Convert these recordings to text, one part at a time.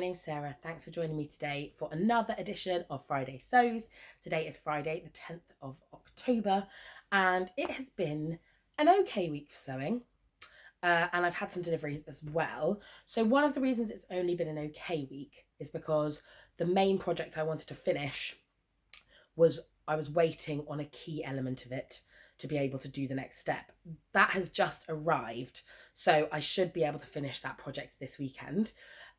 name's Sarah. Thanks for joining me today for another edition of Friday Sews. Today is Friday, the 10th of October, and it has been an okay week for sewing. And I've had some deliveries as well. So one of the reasons it's only been an okay week is because the main project I wanted to finish was I was waiting on a key element of it to be able to do the next step. That has just arrived, so I should be able to finish that project this weekend.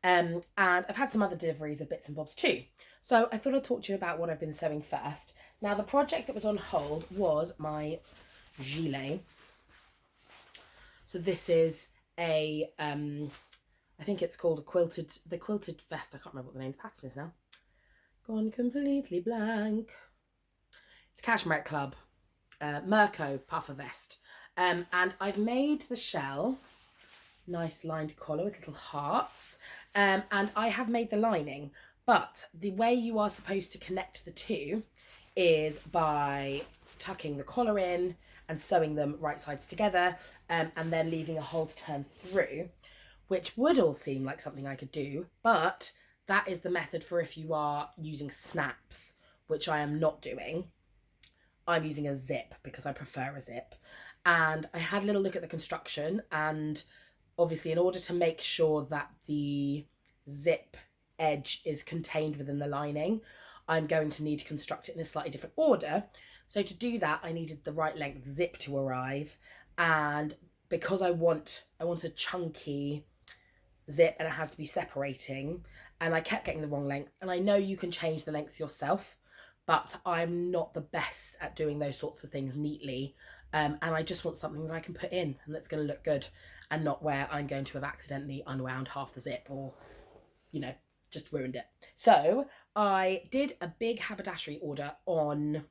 And I've had some other deliveries of bits and bobs too. So I thought I'd talk to you about what I've been sewing first. Now, the project that was on hold was my gilet. So this is a, I think it's called the quilted vest. I can't remember what the name of the pattern is now. Gone completely blank. It's Cashmere Club, Mirko puffer vest. And I've made the shell, nice lined collar with little hearts. And I have made the lining, but the way you are supposed to connect the two is by tucking the collar in and sewing them right sides together, and then leaving a hole to turn through, which would all seem like something I could do, but that is the method for if you are using snaps, which I am not doing. I'm using a zip because I prefer a zip. And I had a little look at the construction, and obviously in order to make sure that the zip edge is contained within the lining, I'm going to need to construct it in a slightly different order. So to do that, I needed the right length zip to arrive, and because I want a chunky zip and it has to be separating, and I kept getting the wrong length, and I know you can change the length yourself, but I'm not the best at doing those sorts of things neatly, and I just want something that I can put in and that's going to look good, and not where I'm going to have accidentally unwound half the zip or, just ruined it. So I did a big haberdashery order on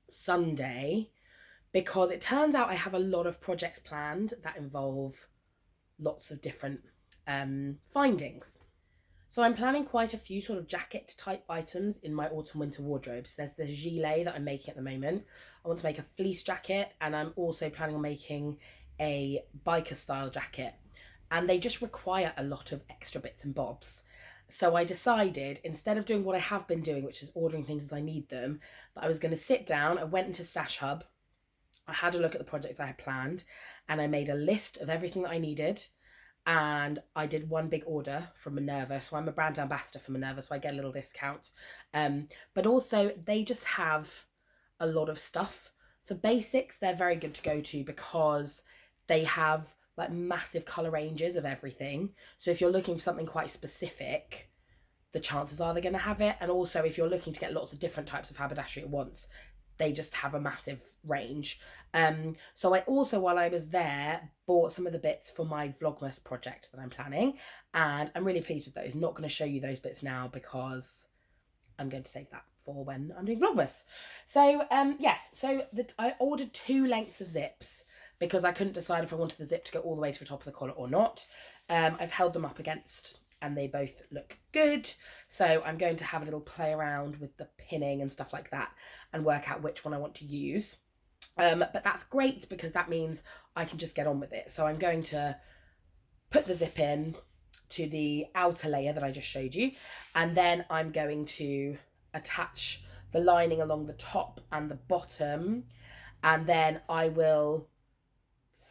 Sunday because it turns out I have a lot of projects planned that involve lots of different findings. So I'm planning quite a few sort of jacket type items in my autumn winter wardrobes. There's the gilet that I'm making at the moment. I want to make a fleece jacket, and I'm also planning on making a biker style jacket, and they just require a lot of extra bits and bobs. So I decided, instead of doing what I have been doing, which is ordering things as I need them, that I was going to sit down. I went into Stash Hub, I had a look at the projects I had planned, and I made a list of everything that I needed, and I did one big order from Minerva. So I'm a brand ambassador for Minerva, so I get a little discount. But also they just have a lot of stuff. For basics, they're very good to go to because they have like massive colour ranges of everything. So if you're looking for something quite specific, the chances are they're going to have it. And also if you're looking to get lots of different types of haberdashery at once, they just have a massive range. So I also, while I was there, bought some of the bits for my Vlogmas project that I'm planning, and I'm really pleased with those. Not going to show you those bits now because I'm going to save that for when I'm doing Vlogmas. So yes, so I ordered 2 lengths of zips because I couldn't decide if I wanted the zip to go all the way to the top of the collar or not. I've held them up against, and they both look good. So I'm going to have a little play around with the pinning and stuff like that and work out which one I want to use. But that's great because that means I can just get on with it. So I'm going to put the zip in to the outer layer that I just showed you, and then I'm going to attach the lining along the top and the bottom, and then I will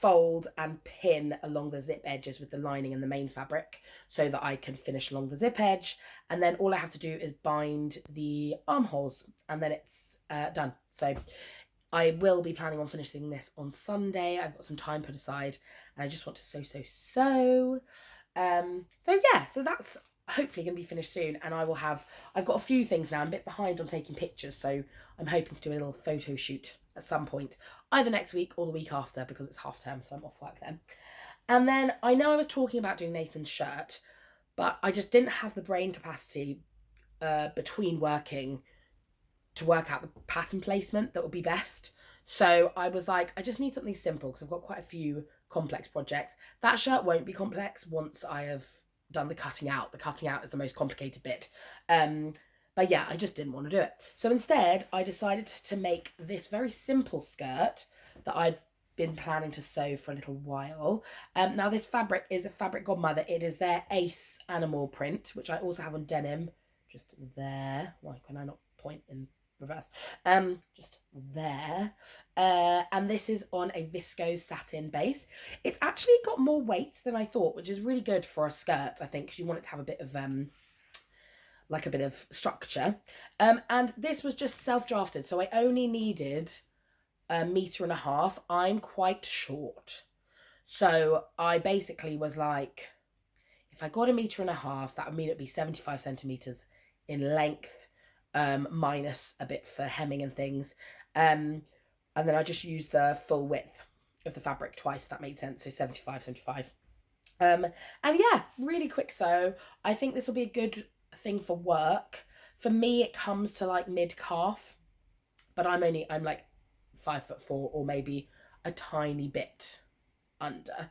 fold and pin along the zip edges with the lining and the main fabric so that I can finish along the zip edge, and then all I have to do is bind the armholes, and then it's done. So I will be planning on finishing this on Sunday. I've got some time put aside and I just want to sew. So yeah, so that's hopefully going to be finished soon, and I've got a few things now. I'm a bit behind on taking pictures, so I'm hoping to do a little photo shoot at some point, either next week or the week after, because it's half term, so I'm off work then. And then I know I was talking about doing Nathan's shirt, but I just didn't have the brain capacity between working to work out the pattern placement that would be best. So I was like, I just need something simple because I've got quite a few complex projects. That shirt won't be complex once I have done the cutting out. The cutting out is the most complicated bit. But yeah, I just didn't want to do it. So instead, I decided to make this very simple skirt that I'd been planning to sew for a little while. Now this fabric is a Fabric Godmother. It is their Ace animal print, which I also have on denim, just there. Why can I not point in reverse? Just there. And this is on a viscose satin base. It's actually got more weight than I thought, which is really good for a skirt, I think, because you want it to have a bit of like a bit of structure. And this was just self-drafted, so I only needed 1.5 meters. I'm quite short, so I basically was like, if I got 1.5 meters, that would mean it'd be 75 centimeters in length, minus a bit for hemming and things, and then I just used the full width of the fabric twice, if that made sense. So 75. And yeah, really quick sew. I think this will be a good thing for work. For me, it comes to like mid calf, but I'm like 5'4", or maybe a tiny bit under.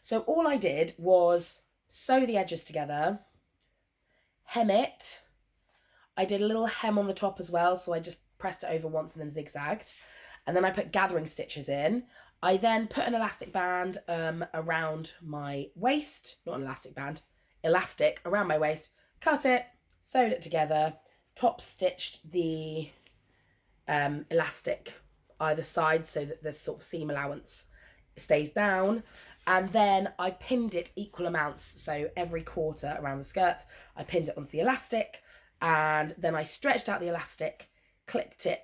So all I did was sew the edges together, hem it. I did a little hem on the top as well, so I just pressed it over once and then zigzagged, and then I put gathering stitches in. I then put an elastic band around my waist, not an elastic band, elastic around my waist, cut it, sewed it together, top stitched the elastic either side so that the sort of seam allowance stays down, and then I pinned it equal amounts, so every quarter around the skirt I pinned it onto the elastic, and then I stretched out the elastic, clipped it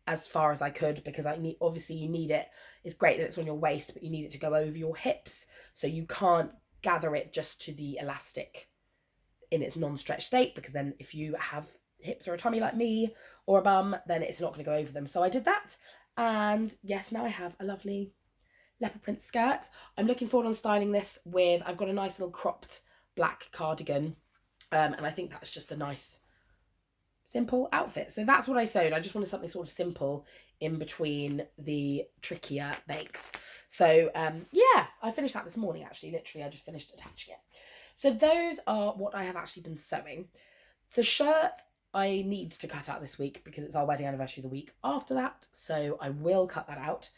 as far as I could, because obviously you need it. It's great that it's on your waist, but you need it to go over your hips, so you can't gather it just to the elastic in its non-stretched state, because then if you have hips or a tummy like me, or a bum, then it's not going to go over them. So I did that, and yes, now I have a lovely leopard print skirt. I'm looking forward on styling this with, I've got a nice little cropped black cardigan, and I think that's just a nice simple outfit. So that's what I sewed. I just wanted something sort of simple in between the trickier bakes. So yeah, I finished that this morning, actually. Literally, I just finished attaching it. So those are what I have actually been sewing. The shirt I need to cut out this week because it's our wedding anniversary the week after that, so I will cut that out.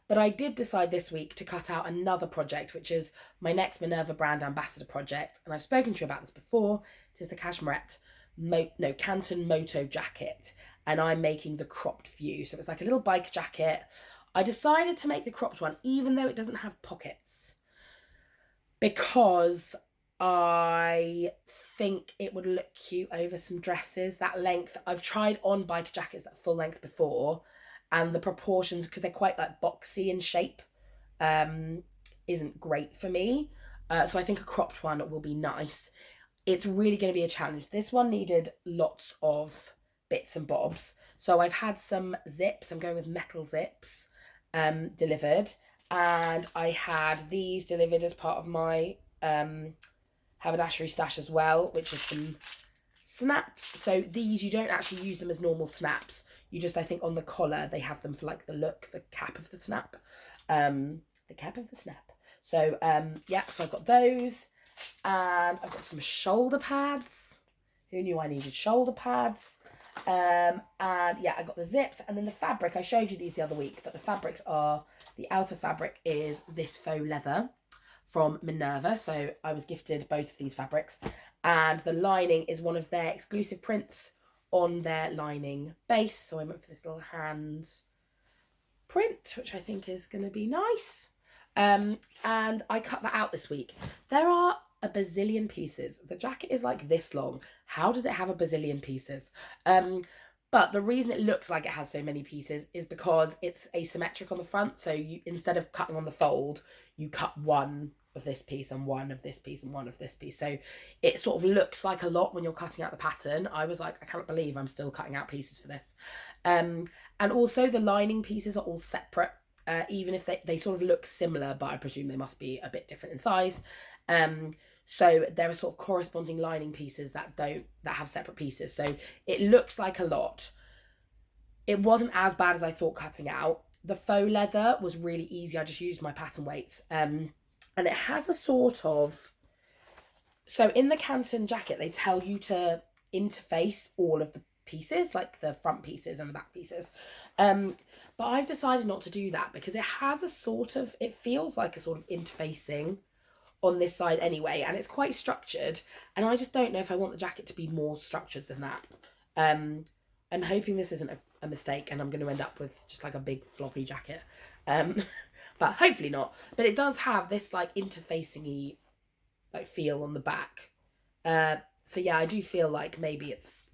But I did decide this week to cut out another project, which is my next Minerva brand ambassador project, and I've spoken to you about this before. It is the Cashmerette Canton Moto jacket, and I'm making the cropped view. So it's like a little bike jacket. I decided to make the cropped one, even though it doesn't have pockets, because I think it would look cute over some dresses. That length, I've tried on biker jackets that full length before, and the proportions, because they're quite like boxy in shape, isn't great for me. So I think a cropped one will be nice. It's really going to be a challenge. This one needed lots of bits and bobs. So I've had some zips. I'm going with metal zips delivered. And I had these delivered as part of my haberdashery stash as well, which is some snaps. So these, you don't actually use them as normal snaps. You just, I think on the collar, they have them for like the look, the cap of the snap. The cap of the snap. So yeah, so I've got those. And I've got some shoulder pads. Who knew I needed shoulder pads? And yeah, I got the zips, and then the fabric. I showed you these the other week, but the fabrics are, the outer fabric is this faux leather from Minerva. So I was gifted both of these fabrics, and the lining is one of their exclusive prints on their lining base. So I went for this little hand print, which I think is going to be nice. And I cut that out this week. There are a bazillion pieces. The jacket is like this long. How does it have a bazillion pieces? But the reason it looks like it has so many pieces is because it's asymmetric on the front. So you, instead of cutting on the fold, you cut one of this piece and one of this piece and one of this piece. So it sort of looks like a lot when you're cutting out the pattern. I was like, I can't believe I'm still cutting out pieces for this. And also the lining pieces are all separate. Even if they sort of look similar, but I presume they must be a bit different in size. So there are sort of corresponding lining pieces that have separate pieces. So it looks like a lot. It wasn't as bad as I thought cutting out. The faux leather was really easy. I just used my pattern weights. And it has a sort of, so in the Canton jacket, they tell you to interface all of the pieces, like the front pieces and the back pieces. But I've decided not to do that because it has it feels like a sort of interfacing on this side anyway, and it's quite structured, and I just don't know if I want the jacket to be more structured than that. I'm hoping this isn't a mistake and I'm going to end up with just like a big floppy jacket, but hopefully not. But it does have this like interfacing-y like feel on the back, so yeah, I do feel like maybe it's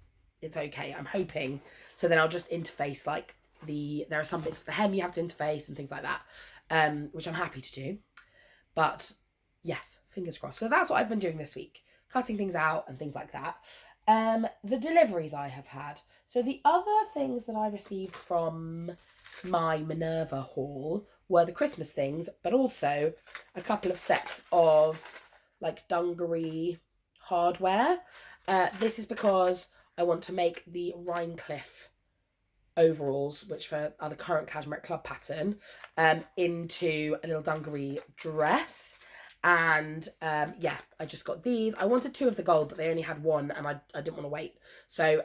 okay. I'm hoping. So then I'll just interface like there are some bits of the hem you have to interface and things like that, which I'm happy to do. But yes, fingers crossed. So that's what I've been doing this week, cutting things out and things like that. The deliveries I have had. So the other things that I received from my Minerva haul were the Christmas things, but also a couple of sets of like dungaree hardware. This is because I want to make the Rhinecliff overalls, which are the current Cashmere Club pattern, into a little dungaree dress. And yeah, I just got these. I wanted 2 of the gold, but they only had 1, and I didn't want to wait. So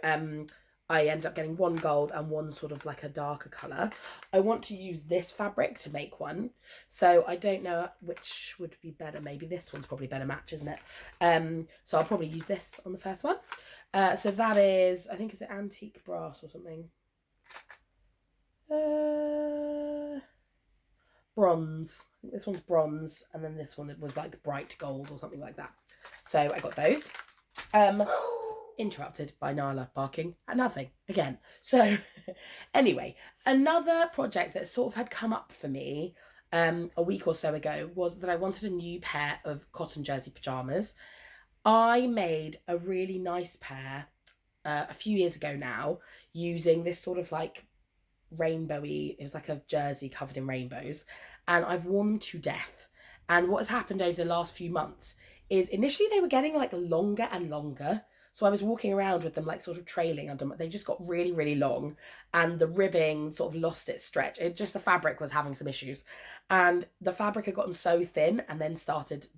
I ended up getting 1 gold and 1 sort of like a darker colour. I want to use this fabric to make one. So I don't know which would be better. Maybe this one's probably better match, isn't it? So I'll probably use this on the first one. So that is, I think, is it antique brass or something? Bronze. I think this one's bronze, and then this one was like bright gold or something like that. So I got those. Interrupted by Nala barking at nothing again. So anyway, another project that sort of had come up for me a week or so ago was that I wanted a new pair of cotton jersey pajamas. I made a really nice pair a few years ago now using this sort of like rainbowy, it was like a jersey covered in rainbows, and I've worn them to death. And what has happened over the last few months is initially they were getting like longer and longer. So I was walking around with them like sort of trailing under them. They just got really, really long, and the ribbing sort of lost its stretch. The fabric was having some issues, and the fabric had gotten so thin and then started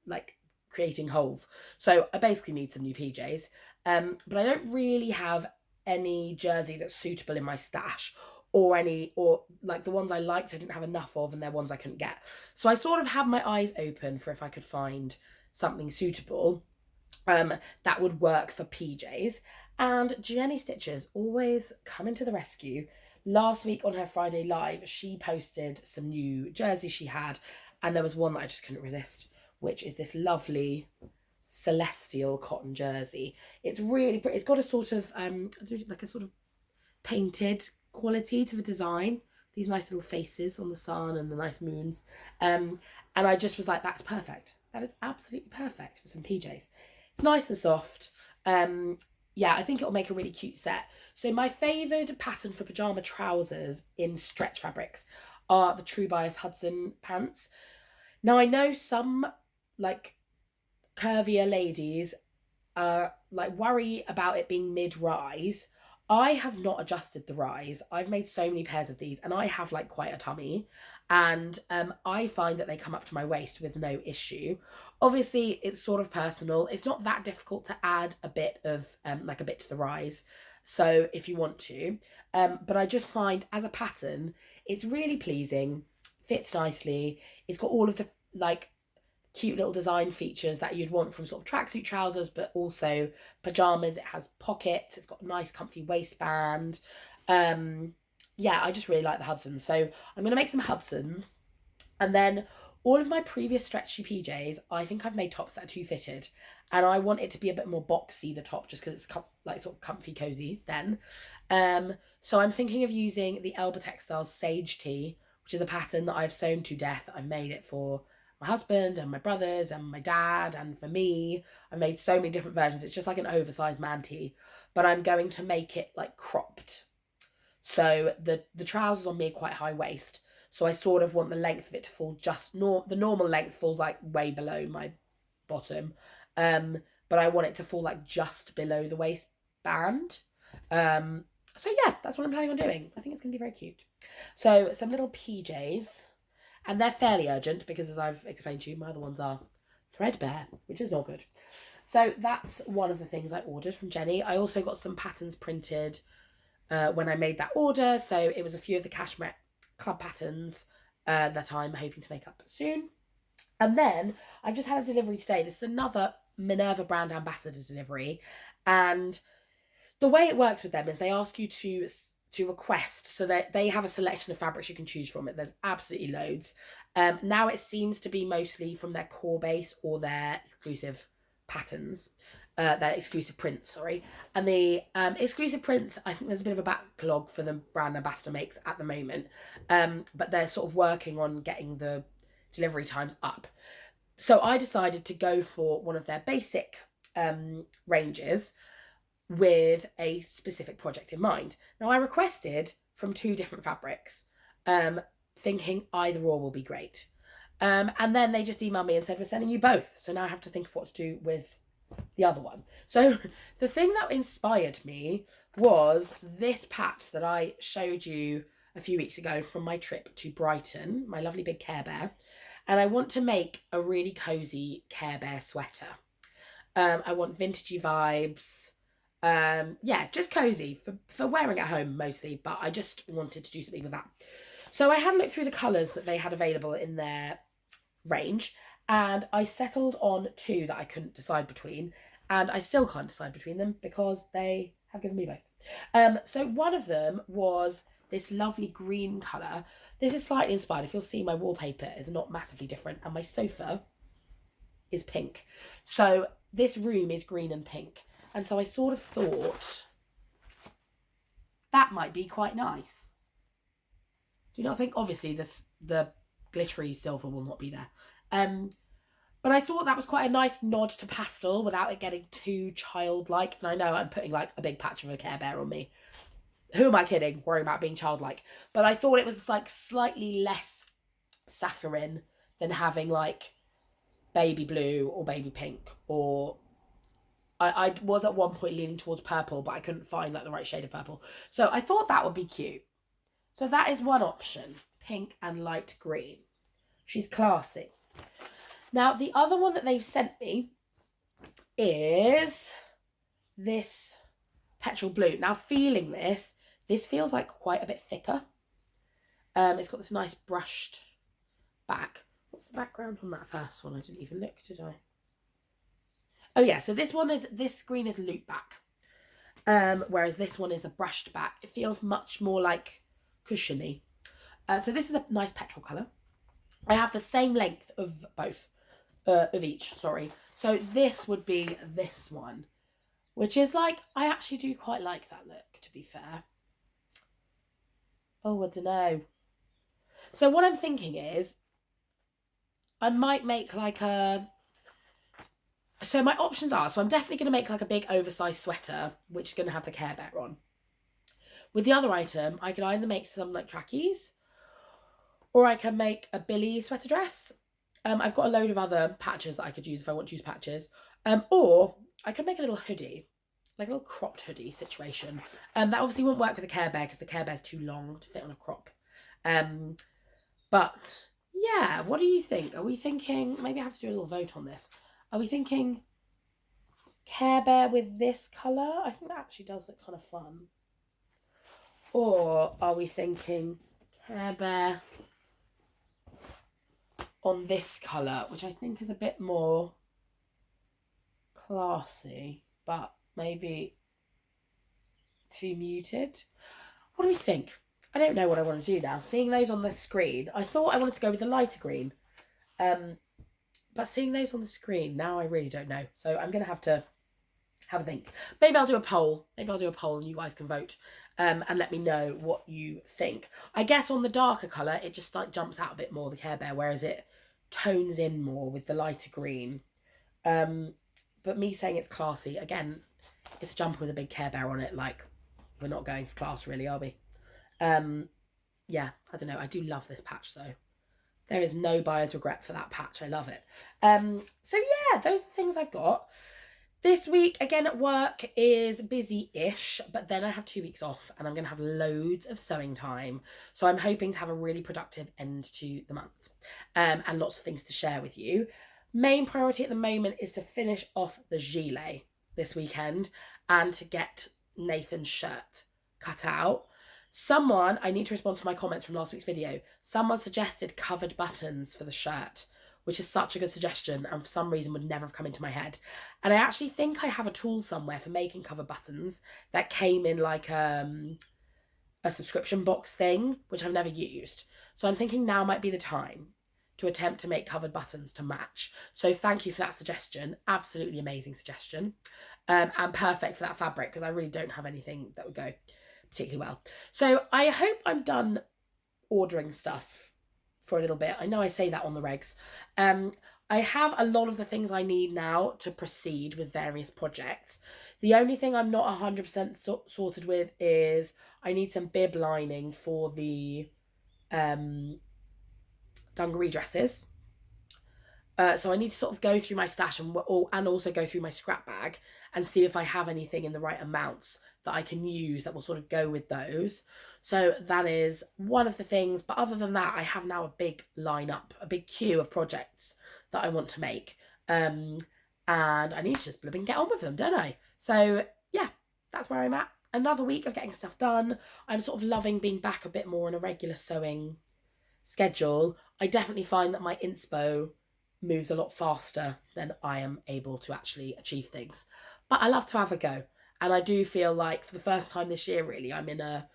like creating holes. So I basically need some new PJs. But I don't really have any jersey that's suitable in my stash, or like the ones I liked I didn't have enough of, and they're ones I couldn't get. So I sort of had my eyes open for if I could find something suitable that would work for PJs. And Jenny Stitches always coming to the rescue. Last week on her Friday Live, she posted some new jerseys she had, and there was one that I just couldn't resist, which is this lovely celestial cotton jersey. It's really pretty. It's got a sort of like a sort of painted quality to the design, these nice little faces on the sun and the nice moons, and I just was like, that's perfect. That is absolutely perfect for some PJs. It's nice and soft. Yeah, I think it'll make a really cute set. So my favoured pattern for pyjama trousers in stretch fabrics are the True Bias Hudson pants. Now I know some like curvier ladies like worry about it being mid-rise. I have not adjusted the rise. I've made so many pairs of these, and I have like quite a tummy, and I find that they come up to my waist with no issue. Obviously, it's sort of personal. It's not that difficult to add a bit of like a bit to the rise, so if you want to, but I just find as a pattern, it's really pleasing, fits nicely. It's got all of the like cute little design features that you'd want from sort of tracksuit trousers, but also pajamas. It has pockets. It's got a nice comfy waistband. Yeah, I just really like the Hudsons. So I'm going to make some Hudsons. And then all of my previous stretchy PJs, I think I've made tops that are too fitted. And I want it to be a bit more boxy, the top, just because it's like sort of comfy, cozy then. So I'm thinking of using the Elba Textiles Sage Tee, which is a pattern that I've sewn to death. I made it for my husband and my brothers and my dad and for me. I made so many different versions. It's just like an oversized man tee, but I'm going to make it like cropped. So the trousers on me are quite high waist. So I sort of want the length of it to fall just the normal length falls like way below my bottom. But I want it to fall like just below the waistband. So yeah, that's what I'm planning on doing. I think it's going to be very cute. So some little PJs. And they're fairly urgent because, as I've explained to you, my other ones are threadbare, which is not good. So that's one of the things I ordered from Jenny. I also got some patterns printed when I made that order. So it was a few of the Cashmere Club patterns that I'm hoping to make up soon. And then I've just had a delivery today. This is another Minerva brand ambassador delivery. And the way it works with them is they ask you to request, so that they have a selection of fabrics you can choose from. It there's absolutely loads. Now it seems to be mostly from their core base or their exclusive patterns, their exclusive prints, sorry. And the exclusive prints, I think there's a bit of a backlog for the brand ambassador makes at the moment, but they're sort of working on getting the delivery times up. So I decided to go for one of their basic ranges with a specific project in mind. Now, I requested from 2 different fabrics, thinking either or will be great. And then they just emailed me and said, we're sending you both. So now I have to think of what to do with the other one. So the thing that inspired me was this patch that I showed you a few weeks ago from my trip to Brighton, my lovely big Care Bear. And I want to make a really cozy Care Bear sweater. I want vintagey vibes. Yeah, just cozy for wearing at home mostly, but I just wanted to do something with that. So I had a look through the colours that they had available in their range, and I settled on 2 that I couldn't decide between, and I still can't decide between them because they have given me both. So one of them was this lovely green colour. This is slightly inspired. If you'll see, my wallpaper is not massively different, and my sofa is pink. So this room is green and pink. And so I sort of thought that might be quite nice. Do you not think? Obviously, the glittery silver will not be there. But I thought that was quite a nice nod to pastel without it getting too childlike. And I know I'm putting like a big patch of a Care Bear on me. Who am I kidding? Worrying about being childlike. But I thought it was like slightly less saccharine than having like baby blue or baby pink, or I was at one point leaning towards purple, but I couldn't find like the right shade of purple. So I thought that would be cute. So that is one option, pink and light green. She's classy. Now, the other one that they've sent me is this petrol blue. Now, feeling this feels like quite a bit thicker. It's got this nice brushed back. What's the background on that first one? I didn't even look, did I? Oh yeah, so this green is loop back, whereas this one is a brushed back. It feels much more like cushiony. So this is a nice petrol colour. I have the same length of both, of each, sorry. So this would be this one, which is like, I actually do quite like that look, to be fair. Oh, I don't know. So what I'm thinking is, I might make like a... So my options are, so I'm definitely going to make like a big oversized sweater, which is going to have the Care Bear on. With the other item, I could either make some like trackies, or I can make a Billy sweater dress. I've got a load of other patches that I could use if I want to use patches. Or I could make a little hoodie, like a little cropped hoodie situation. That obviously won't work with the Care Bear because the Care Bear's too long to fit on a crop. But yeah, what do you think? Are we thinking, maybe I have to do a little vote on this. Are we thinking Care Bear with this colour? I think that actually does look kind of fun. Or are we thinking Care Bear on this colour, which I think is a bit more classy, but maybe too muted? What do we think? I don't know what I want to do now. Seeing those on the screen, I thought I wanted to go with the lighter green. But seeing those on the screen, now I really don't know. So I'm going to have a think. Maybe I'll do a poll. Maybe I'll do a poll and you guys can vote and let me know what you think. I guess on the darker colour, it just like jumps out a bit more, the Care Bear, whereas it tones in more with the lighter green. But me saying it's classy, again, it's a jumper with a big Care Bear on it. Like, we're not going for class really, are we? Yeah, I don't know. I do love this patch though. There is no buyer's regret for that patch. I love it. So yeah, those are the things I've got. This week, again at work, is busy-ish, but then I have 2 weeks off and I'm going to have loads of sewing time. So I'm hoping to have a really productive end to the month and lots of things to share with you. Main priority at the moment is to finish off the gilet this weekend and to get Nathan's shirt cut out. Someone, I need to respond to my comments from last week's video. Someone suggested covered buttons for the shirt, which is such a good suggestion and for some reason would never have come into my head. And I actually think I have a tool somewhere for making covered buttons that came in like a subscription box thing, which I've never used. So I'm thinking now might be the time to attempt to make covered buttons to match. So thank you for that suggestion. Absolutely amazing suggestion. And perfect for that fabric because I really don't have anything that would go particularly well. So I hope I'm done ordering stuff for a little bit. I know I say that on the regs. I have a lot of the things I need now to proceed with various projects. The only thing I'm not 100% sorted with is I need some bib lining for the dungaree dresses. So I need to sort of go through my stash and also go through my scrap bag and see if I have anything in the right amounts that I can use that will sort of go with those. So that is one of the things. But other than that, I have now a big lineup, a big queue of projects that I want to make. And I need to just blooming get on with them, don't I? So yeah, that's where I'm at. Another week of getting stuff done. I'm sort of loving being back a bit more on a regular sewing schedule. I definitely find that my inspo moves a lot faster than I am able to actually achieve things. But I love to have a go. And I do feel like for the first time this year, really, I'm in a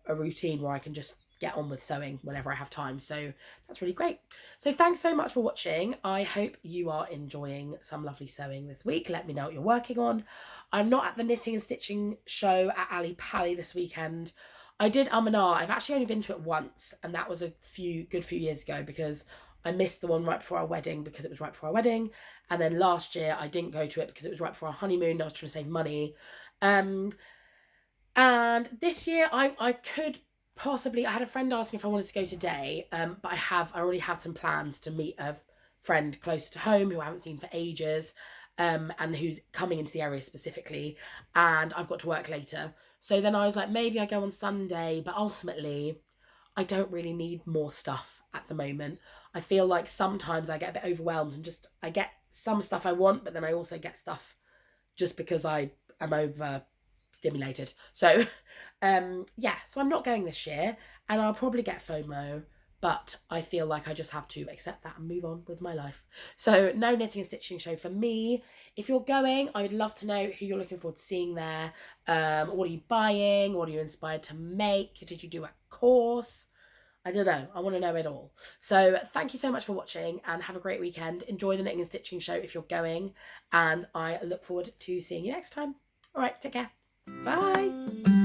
routine where I can just get on with sewing whenever I have time. So that's really great. So thanks so much for watching. I hope you are enjoying some lovely sewing this week. Let me know what you're working on. I'm not at the knitting and stitching show at Ali Pally this weekend. I did and I've actually only been to it once, and that was a good few years ago because I missed the one right before our wedding because it was right before our wedding. And then last year I didn't go to it because it was right before our honeymoon. I was trying to save money. And this year I could possibly, I had a friend ask me if I wanted to go today. But I already had some plans to meet a friend closer to home who I haven't seen for ages. And who's coming into the area specifically. And I've got to work later. So then I was like, maybe I go on Sunday, but ultimately I don't really need more stuff at the moment. I feel like sometimes I get a bit overwhelmed and I get some stuff I want, but then I also get stuff just because I am overstimulated. So, yeah, so I'm not going this year and I'll probably get FOMO, but I feel like I just have to accept that and move on with my life. So no knitting and stitching show for me. If you're going, I would love to know who you're looking forward to seeing there. What are you buying? What are you inspired to make? Did you do a course? I don't know. I want to know it all. So thank you so much for watching and have a great weekend. Enjoy the knitting and stitching show if you're going. And I look forward to seeing you next time. All right, take care. Bye.